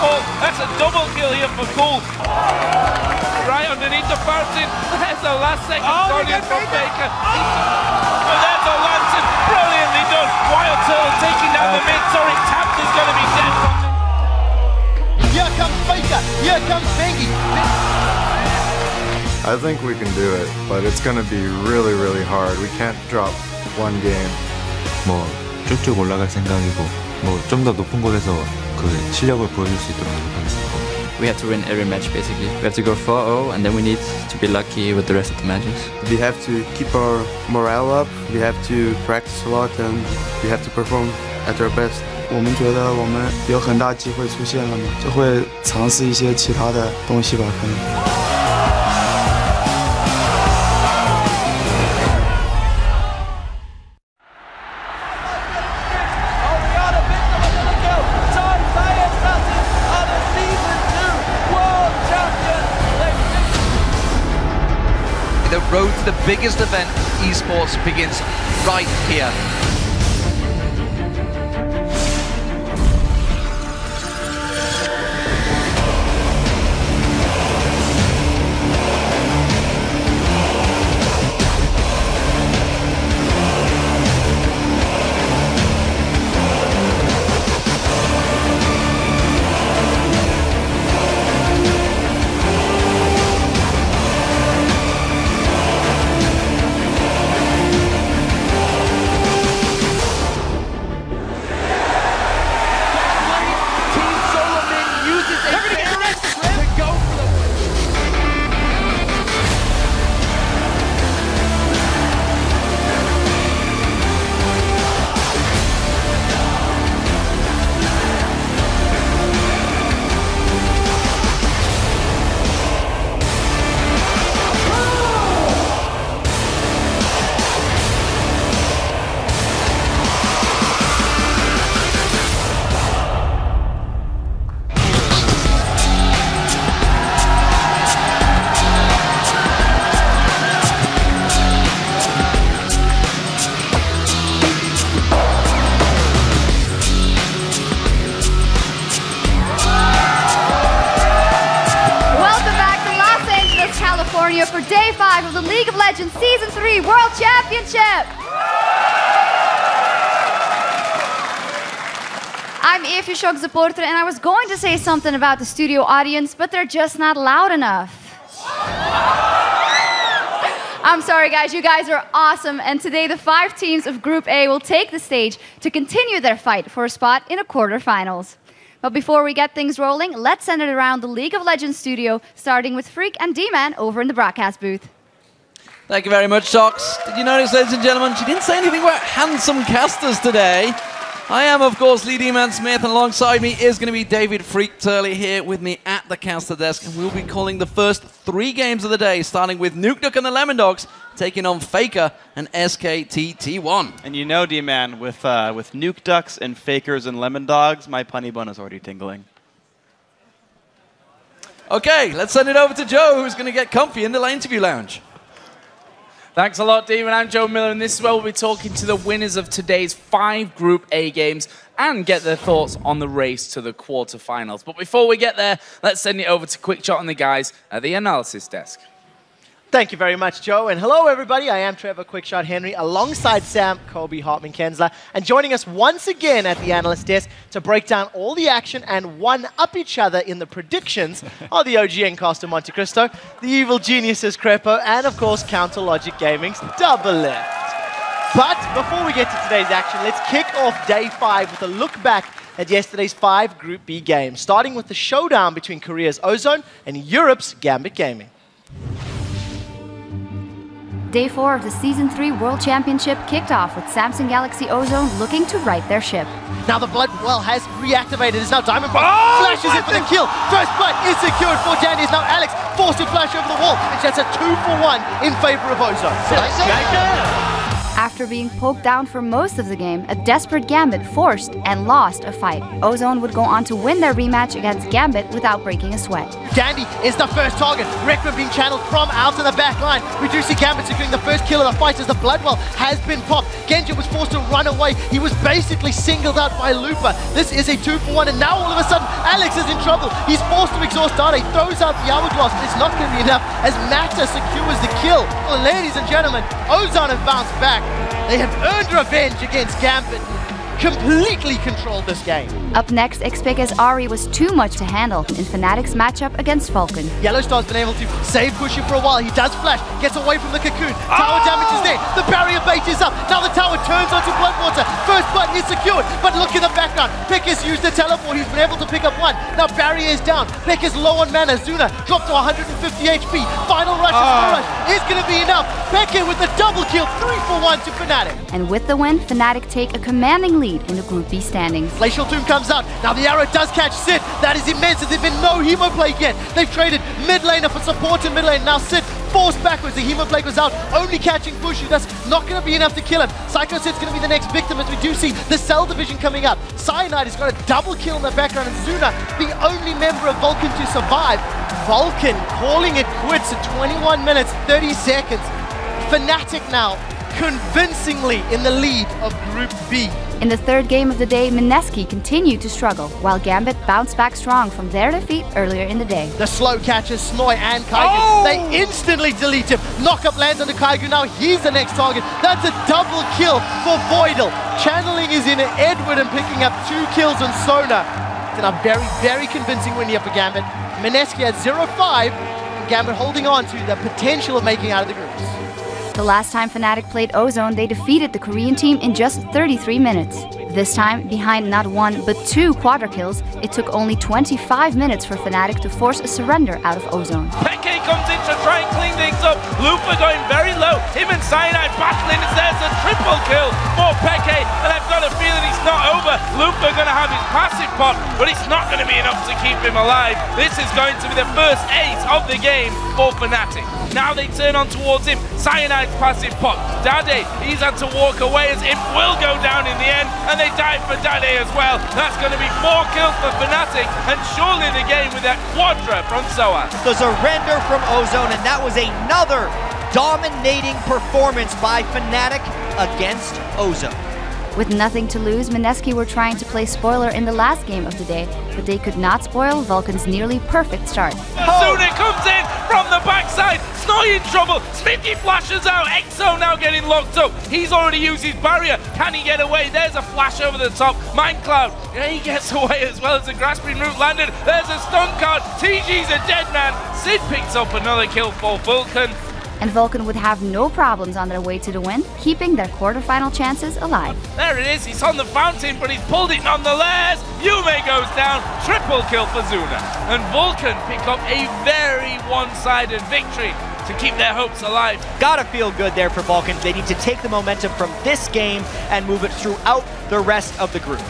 Oh, that's a double kill here for Cole. Right underneath the Barton. There's the last second target for Faker. Oh, there's a Lancet. Brilliantly done. Wild Turtle taking down the mid. Sorry, Tapped is going to be dead. Here comes Faker. Here comes Bengi. I think we can do it, but it's going to be really, really hard. We can't drop one game. 뭐 쭉쭉 올라갈 생각이고 뭐 좀 더 높은 곳에서 그 실력을 보여줄 수 있도록 노력하겠습니다. We have to win every match basically. We have to go 4-0 and then we need to be lucky with the rest of the matches. We have to keep our morale up. We have to practice a lot and we have to perform at our best. 我们觉得我们有很大机会出现了嘛，就会尝试一些其他的东西吧，可能。 The road to the biggest event in esports begins right here. For Day 5 of the League of Legends Season 3 World Championship. I'm Esports supporter and I was going to say something about the studio audience, but they're just not loud enough. I'm sorry guys, you guys are awesome, and today the 5 teams of Group A will take the stage to continue their fight for a spot in a quarterfinals. But before we get things rolling, let's send it around the League of Legends studio, starting with Freak and D-Man over in the broadcast booth. Thank you very much, Sox. Did you notice, ladies and gentlemen, she didn't say anything about handsome casters today. I am, of course, Lee D-Man Smith, and alongside me is going to be David Freak Turley here with me at the caster desk, and we'll be calling the first 3 games of the day, starting with Nuke Duck and the Lemon Dogs, taking on Faker and SKTT1. And you know, D-Man, with Nuke Ducks and Fakers and Lemon Dogs, my punny bun is already tingling. Okay, let's send it over to Joe, who's going to get comfy in the interview lounge. Thanks a lot, Demon. I'm Joe Miller, and this is where we'll be talking to the winners of today's 5 Group A games and get their thoughts on the race to the quarterfinals. But before we get there, let's send it over to Quickshot and the guys at the analysis desk. Thank you very much, Joe. And hello, everybody. I am Trevor Quickshot Henry alongside Sam Kobe Hartman-Kensler. And joining us once again at the analyst desk to break down all the action and one-up each other in the predictions are the OGN cast of Monte Cristo, the evil geniuses Crepo, and of course, Counter Logic Gaming's Double Left. But before we get to today's action, let's kick off Day 5 with a look back at yesterday's 5 Group B games, starting with the showdown between Korea's Ozone and Europe's Gambit Gaming. Day 4 of the Season 3 World Championship kicked off with Samsung Galaxy Ozone looking to right their ship. Now the blood well has reactivated. It's now Diamond flashes in for the kill. First blood is secured for Danny. It's now Alex forced to flash over the wall. And that's a 2-for-1 in favor of Ozone. After after being poked down for most of the game, a desperate Gambit forced and lost a fight. Ozone would go on to win their rematch against Gambit without breaking a sweat. Gandhi is the first target. Reckman being channeled from out in the back line. We do see Gambit securing the first kill of the fight as the Bloodwell has been popped. Genji was forced to run away. He was basically singled out by Lupa. This is a 2-for-1, and now all of a sudden, Alex is in trouble. He's forced to exhaust Dade, throws out the hourglass, but it's not going to be enough as Mata secures the kill. Well, ladies and gentlemen, Ozone have bounced back. They have earned revenge against Gambit. Completely controlled this game. Up next, Xpeka's Ari was too much to handle in Fnatic's matchup against Vulcan. Yellowstar's been able to save Pushy for a while. He does flash, gets away from the cocoon. Tower damage is there. The barrier bait is up. Now the tower turns onto Bloodwater. First button is secured, but look in the background. Pekka's used the teleport. He's been able to pick up one. Now barrier is down. Pekka's low on mana. Zuna dropped to 150 HP. Final rush is going to be enough. Pekka with the double kill, 3-for-1 to Fnatic. And with the win, Fnatic take a commanding lead in the Group B standings. Glacial Tomb comes out. Now the arrow does catch Sid. That is immense. There's been no Hemoplague yet. They've traded mid laner for support in mid lane. Now Sid forced backwards. The Hemoplague was out, only catching Bushy. That's not going to be enough to kill him. Psycho Sid's going to be the next victim as we do see the Cell division coming up. Cyanide has got a double kill in the background, and Zuna, the only member of Vulcan to survive. Vulcan calling it quits at 21 minutes, 30 seconds. Fnatic now convincingly in the lead of Group B. In the third game of the day, Mineski continued to struggle, while Gambit bounced back strong from their defeat earlier in the day. The slow catches Snoy and Kaigu. They instantly delete him. Knockup lands on the Kaigu. Now he's the next target. That's a double kill for Voidal. Channeling is in Edward and picking up 2 kills on Sona. It's a very, very convincing win here for Gambit. Mineski at 0-5. Gambit holding on to the potential of making out of the groups. The last time Fnatic played Ozone, they defeated the Korean team in just 33 minutes. This time, behind not 1 but 2 quadra kills, it took only 25 minutes for Fnatic to force a surrender out of Ozone. Peke comes in to try and clean things up. Lupa going very low. Him and Cyanide battling as there's a triple kill for Peke, and I've got a feeling it's not over. Lupa going to have his passive pot, but it's not going to be enough to keep him alive. This is going to be the first ace of the game for Fnatic. Now they turn on towards him. Cyanide's passive pot. Dade, he's had to walk away as Imp will go down in the end, and they die for Dade as well. That's going to be 4 kills for Fnatic, and surely the game with that quadra from Soa. The surrender from Ozone, and that was another dominating performance by Fnatic against Ozone. With nothing to lose, Mineski were trying to play spoiler in the last game of the day, but they could not spoil Vulcan's nearly perfect start. Zuna comes in from the backside. Snoy in trouble. Smithy flashes out. Exo now getting locked up. He's already used his barrier. Can he get away? There's a flash over the top. Mindcloud, yeah, he gets away as well as the grasping root landed. There's a stun card. TG's a dead man. Sid picks up another kill for Vulcan. And Vulcan would have no problems on their way to the win, keeping their quarterfinal chances alive. There it is, he's on the fountain, but he's pulled it nonetheless. Yume goes down, triple kill for Zuna. And Vulcan pick up a very one-sided victory to keep their hopes alive. Gotta feel good there for Vulcan. They need to take the momentum from this game and move it throughout the rest of the group.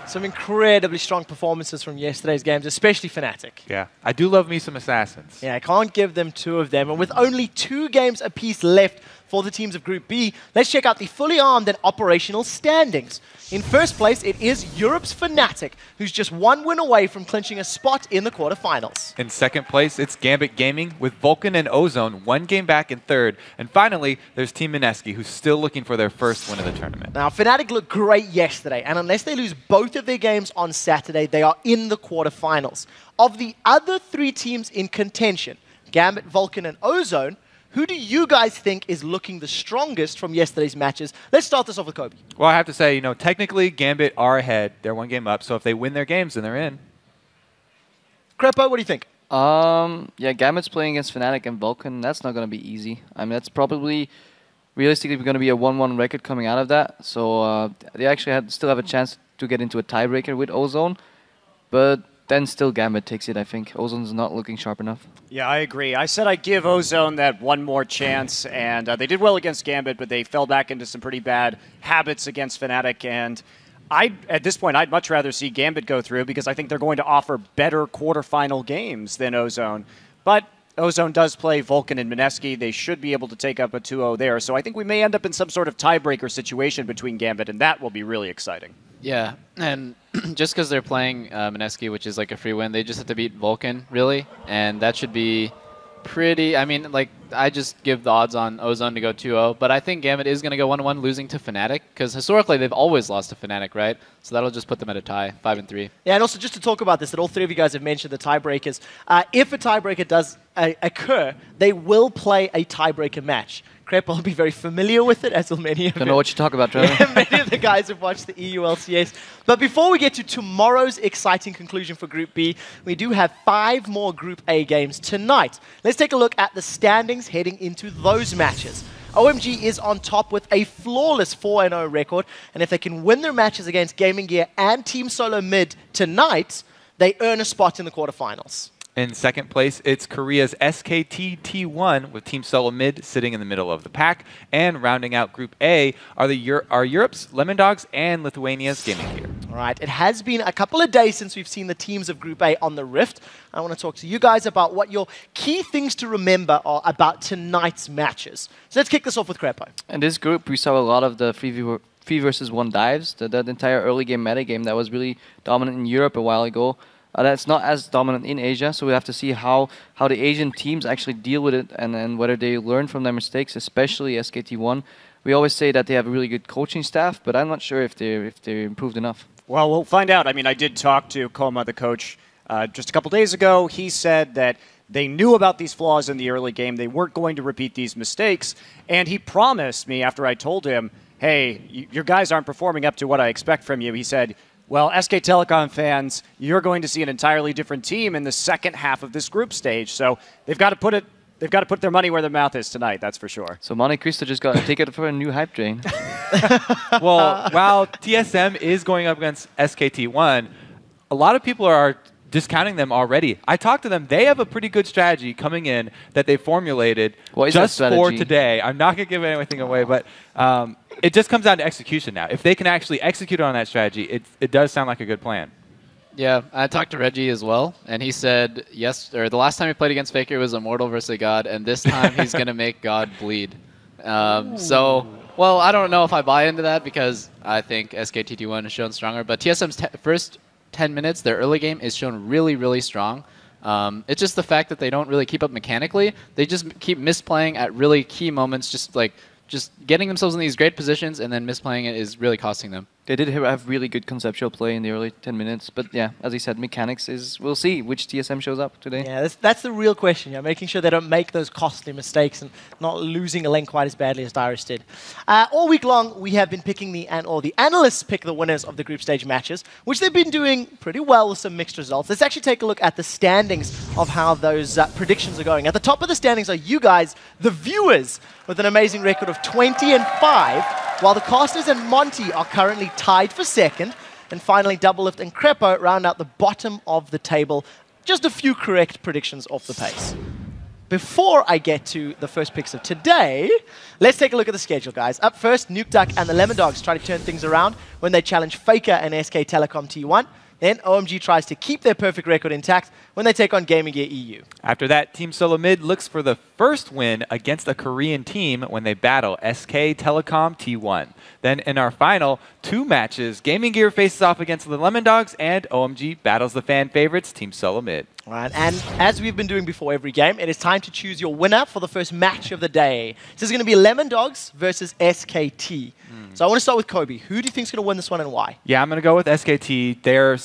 Some incredibly strong performances from yesterday's games, especially Fnatic. Yeah, I do love me some Assassins. Yeah, I can't give them 2 of them. And with only 2 games apiece left for the teams of Group B, let's check out the fully armed and operational standings. In first place, it is Europe's Fnatic, who's just 1 win away from clinching a spot in the quarterfinals. In second place, it's Gambit Gaming, with Vulcan and Ozone 1 game back in third. And finally, there's Team Mineski, who's still looking for their first win of the tournament. Now, Fnatic looked great yesterday, and unless they lose both of their games on Saturday, they are in the quarterfinals. Of the other 3 teams in contention, Gambit, Vulcan, and Ozone, who do you guys think is looking the strongest from yesterday's matches? Let's start this off with Kobe. Well, I have to say, you know, technically Gambit are ahead. They're 1 game up, so if they win their games, then they're in. Crepo, what do you think? Yeah, Gambit's playing against Fnatic and Vulcan. That's not going to be easy. I mean, that's probably realistically going to be a 1-1 record coming out of that. So they actually still have a chance to get into a tiebreaker with Ozone. But then still Gambit takes it, I think. Ozone's not looking sharp enough. Yeah, I agree. I said I'd give Ozone that 1 more chance, and they did well against Gambit, but they fell back into some pretty bad habits against Fnatic, and at this point, I'd much rather see Gambit go through because I think they're going to offer better quarterfinal games than Ozone. But Ozone does play Vulcan and Mineski. They should be able to take up a 2-0 there. So I think we may end up in some sort of tiebreaker situation between Gambit, and that will be really exciting. Yeah, and just because they're playing Mineski, which is like a free win, they just have to beat Vulcan, really, and that should be pretty. I mean, like, I just give the odds on Ozone to go 2-0, but I think Gambit is going to go 1-1, losing to Fnatic, because historically they've always lost to Fnatic, right? So that'll just put them at a tie, 5-3. Yeah, and also just to talk about this, that all three of you guys have mentioned the tiebreakers. If a tiebreaker does occur, they will play a tiebreaker match. Crep will be very familiar with it, as will many of Don't know what you talk about, Trevor. Yeah, many of the guys have watched the EU LCS. But before we get to tomorrow's exciting conclusion for Group B, we do have 5 more Group A games tonight. Let's take a look at the standings heading into those matches. OMG is on top with a flawless 4-0 record, and if they can win their matches against Gaming Gear and Team Solo Mid tonight, they earn a spot in the quarterfinals. In second place, it's Korea's SKT T1 with Team Solo Mid sitting in the middle of the pack. And rounding out Group A are Europe's Lemon Dogs and Lithuania's Gaming Gear. All right, it has been a couple of days since we've seen the teams of Group A on the Rift. I want to talk to you guys about what your key things to remember are about tonight's matches. So let's kick this off with Crepo. In this group, we saw a lot of the 3 versus 1 dives, that entire early game metagame that was really dominant in Europe a while ago. That's not as dominant in Asia, so we have to see how the Asian teams actually deal with it and whether they learn from their mistakes, especially SKT1. We always say that they have a really good coaching staff, but I'm not sure if they improved enough. Well, we'll find out. I mean, I did talk to Koma, the coach, just a couple days ago. He said that they knew about these flaws in the early game. They weren't going to repeat these mistakes. And he promised me after I told him, hey, your guys aren't performing up to what I expect from you. He said, well, SK Telecom fans, you're going to see an entirely different team in the second half of this group stage. So they've got to put their money where their mouth is tonight, that's for sure. So Monte Cristo just got a ticket for a new hype train. Well, while TSM is going up against SKT1, a lot of people are discounting them already. I talked to them. They have a pretty good strategy coming in that they formulated just for today. I'm not going to give anything away, but it just comes down to execution now. If they can actually execute on that strategy, it does sound like a good plan. Yeah, I talked to Reggie as well, and he said the last time he played against Faker was Immortal versus God, and this time he's going to make God bleed. So, well, I don't know if I buy into that because I think SKT1 has shown stronger, but TSM's first 10 minutes, their early game is shown really, really strong. It's just the fact that they don't really keep up mechanically. They just keep misplaying at really key moments, just getting themselves in these great positions and then misplaying it is really costing them. They did have really good conceptual play in the early 10 minutes, but yeah, as he said, mechanics is, we'll see which TSM shows up today. Yeah, that's the real question, making sure they don't make those costly mistakes and not losing a lane quite as badly as Dyrus did. All week long, we have been picking the analysts pick the winners of the group stage matches, which they've been doing pretty well with some mixed results. Let's actually take a look at the standings of how those predictions are going. At the top of the standings are you guys, the viewers, with an amazing record of 20-5, while the casters and Monty are currently tied for second. And finally, Doublelift and Crepo round out the bottom of the table. Just a few correct predictions off the pace. Before I get to the first picks of today, let's take a look at the schedule, guys. Up first, Nuke Duck and the Lemon Dogs try to turn things around when they challenge Faker and SK Telecom T1. Then OMG tries to keep their perfect record intact when they take on Gaming Gear EU. After that, Team Solo Mid looks for the first win against a Korean team when they battle SK Telecom T1. Then in our final 2 matches, Gaming Gear faces off against the Lemon Dogs and OMG battles the fan favorites, Team Solo Mid. All right, and as we've been doing before every game, it is time to choose your winner for the first match of the day. This is going to be Lemon Dogs versus SKT. So I want to start with Kobe. Who do you think is going to win this one and why? Yeah, I'm going to go with SKT. Their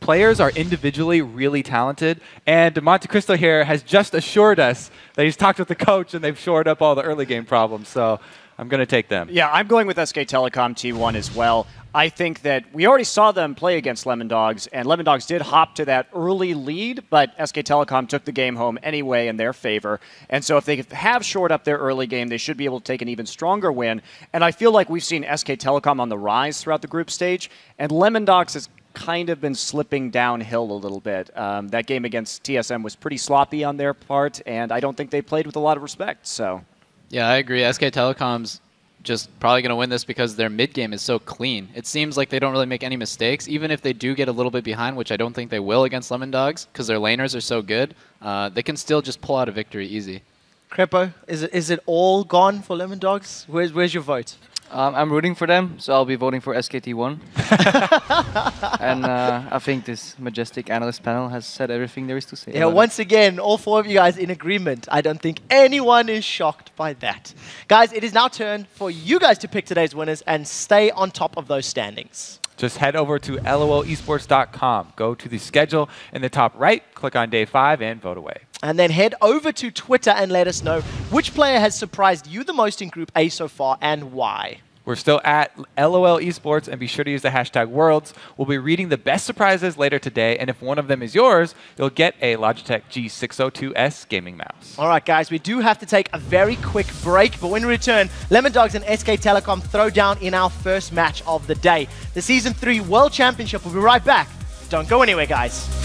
players are individually really talented, and Monte Cristo here has just assured us that he's talked with the coach and they've shored up all the early game problems, so I'm going to take them. Yeah, I'm going with SK Telecom T1 as well. I think that we already saw them play against Lemon Dogs, and Lemon Dogs did hop to that early lead, but SK Telecom took the game home anyway in their favor. And so if they have shored up their early game, they should be able to take an even stronger win. And I feel like we've seen SK Telecom on the rise throughout the group stage, and Lemon Dogs has kind of been slipping downhill a little bit. That game against TSM was pretty sloppy on their part, and I don't think they played with a lot of respect. So, yeah, I agree. SK Telecom's just probably going to win this because their mid game is so clean. It seems like they don't really make any mistakes. Even if they do get a little bit behind, which I don't think they will against Lemon Dogs because their laners are so good, they can still just pull out a victory easy. Crepo, is it all gone for Lemon Dogs? Where's your vote? I'm rooting for them, so I'll be voting for SKT1. And I think this majestic analyst panel has said everything there is to say. Yeah, once again, all four of you guys in agreement. I don't think anyone is shocked by that. Guys, it is now turn for you guys to pick today's winners and stay on top of those standings. Just head over to lolesports.com. Go to the schedule in the top right, click on day 5, and vote away. And then head over to Twitter and let us know which player has surprised you the most in Group A so far and why. We're still at LOL Esports, and be sure to use the hashtag Worlds. We'll be reading the best surprises later today, and if one of them is yours, you'll get a Logitech G602S gaming mouse. All right, guys, we do have to take a very quick break, but when we return, Lemon Dogs and SK Telecom throw down in our first match of the day. The Season 3 World Championship will be right back. Don't go anywhere, guys.